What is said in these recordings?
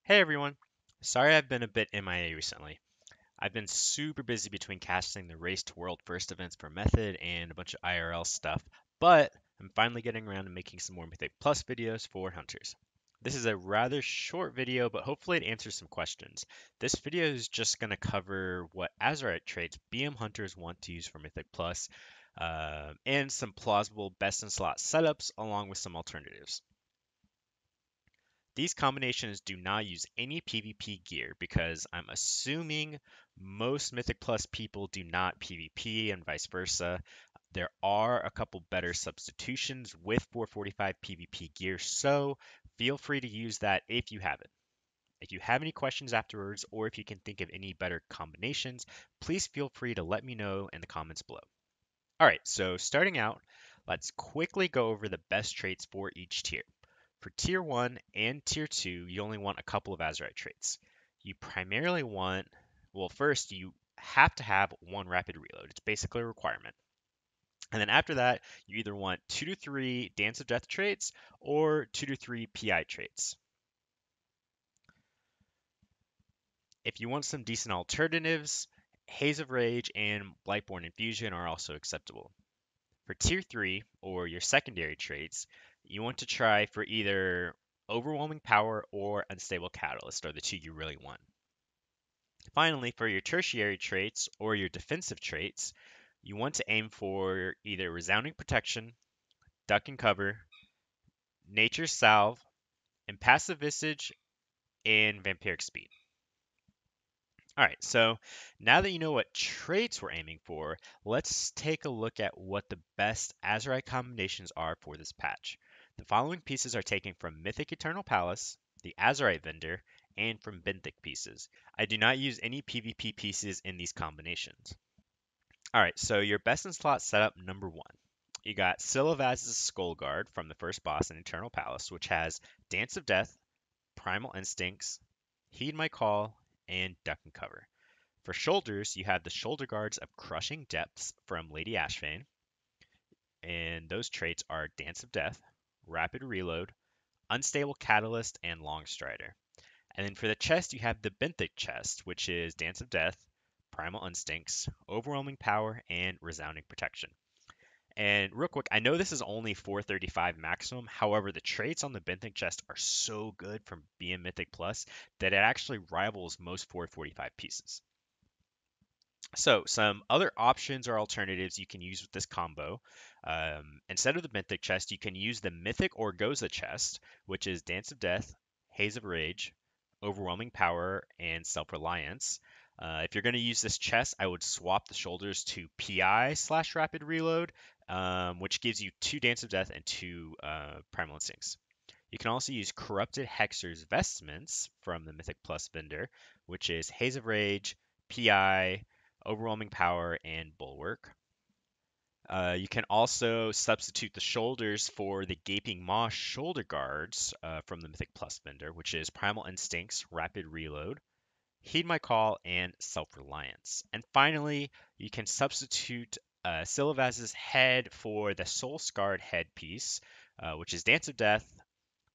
Hey everyone! Sorry I've been a bit MIA recently. I've been super busy between casting the Race to World First events for Method and a bunch of IRL stuff, but I'm finally getting around to making some more Mythic Plus videos for Hunters. This is a rather short video, but hopefully it answers some questions. This video is just going to cover what Azerite traits BM Hunters want to use for Mythic Plus, and some plausible best-in-slot setups along with some alternatives. These combinations do not use any PvP gear because I'm assuming most Mythic Plus people do not PvP and vice versa. There are a couple better substitutions with 445 PvP gear, so feel free to use that if you have it. If you have any questions afterwards, or if you can think of any better combinations, please feel free to let me know in the comments below. Alright, so starting out, let's quickly go over the best traits for each tier. For Tier 1 and Tier 2, you only want a couple of Azerite traits. You primarily want, well, first, you have to have one rapid reload. It's basically a requirement. And then after that, you either want 2 to 3 Dance of Death traits or 2 to 3 PI traits. If you want some decent alternatives, Haze of Rage and Blightborn Infusion are also acceptable. For Tier 3, or your secondary traits, you want to try for either Overwhelming Power or Unstable Catalyst are the two you really want. Finally, for your tertiary traits or your defensive traits, you want to aim for either Resounding Protection, Duck and Cover, Nature's Salve, Impassive Visage, and Vampiric Speed. Alright, so now that you know what traits we're aiming for, let's take a look at what the best Azerite combinations are for this patch. The following pieces are taken from Mythic Eternal Palace, the Azerite vendor, and from Benthic pieces. I do not use any PvP pieces in these combinations. Alright, so your best in slot setup number 1. You got Silvaz's Skull Guard from the first boss in Eternal Palace, which has Dance of Death, Primal Instincts, Heed My Call, and Duck and Cover. For shoulders, you have the shoulder guards of Crushing Depths from Lady Ashvane, and those traits are Dance of Death, Rapid Reload, Unstable Catalyst, and Long Strider. And then for the chest, you have the Benthic chest, which is Dance of Death, Primal Instincts, Overwhelming Power, and Resounding Protection. And real quick, I know this is only 435 maximum. However, the traits on the Benthic chest are so good from BM Mythic Plus that it actually rivals most 445 pieces. So some other options or alternatives you can use with this combo. Instead of the Mythic chest, you can use the Mythic Orgoza chest, which is Dance of Death, Haze of Rage, Overwhelming Power, and Self-Reliance. If you're going to use this chest, I would swap the shoulders to PI/Rapid Reload, which gives you 2 Dance of Death and 2 Primal Instincts. You can also use Corrupted Hexer's Vestments from the Mythic Plus vendor, which is Haze of Rage, PI, Overwhelming Power, and Bulwark. You can also substitute the shoulders for the Gaping Maw shoulder guards from the Mythic Plus vendor, which is Primal Instincts, Rapid Reload, Heed My Call, and Self-Reliance. And finally, you can substitute Silvaz's head for the Soul Scarred headpiece, which is Dance of Death,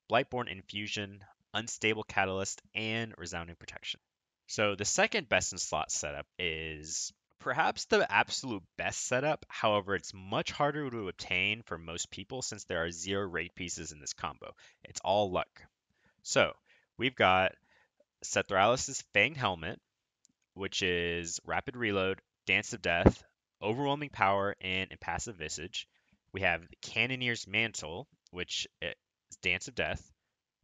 Blightborn Infusion, Unstable Catalyst, and Resounding Protection. So the second best in slot setup is perhaps the absolute best setup. However, it's much harder to obtain for most people since there are 0 raid pieces in this combo. It's all luck. So we've got Sethralis's Fanged Helmet, which is Rapid Reload, Dance of Death, Overwhelming Power, and Impassive Visage. We have Cannonier's Mantle, which is Dance of Death,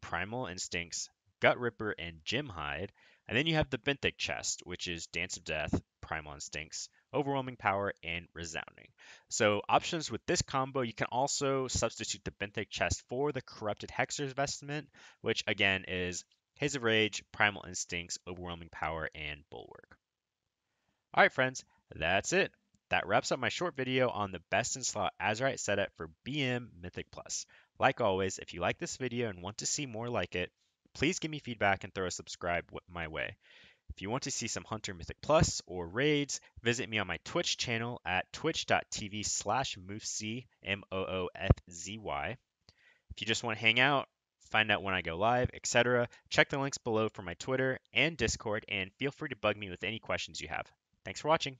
Primal Instincts, Gut Ripper, and Gem Hide. And then you have the Benthic chest, which is Dance of Death, Primal Instincts, Overwhelming Power, and Resounding. So options with this combo, you can also substitute the Benthic chest for the Corrupted Hexer's Vestment, which again is Haze of Rage, Primal Instincts, Overwhelming Power, and Bulwark. Alright friends, that's it. That wraps up my short video on the best in slot Azerite setup for BM Mythic Plus. Like always, if you like this video and want to see more like it, please give me feedback and throw a subscribe my way. If you want to see some Hunter Mythic Plus or raids, visit me on my Twitch channel at twitch.tv/moofzy, Moofzy. If you just want to hang out, find out when I go live, etc. Check the links below for my Twitter and Discord, and feel free to bug me with any questions you have. Thanks for watching.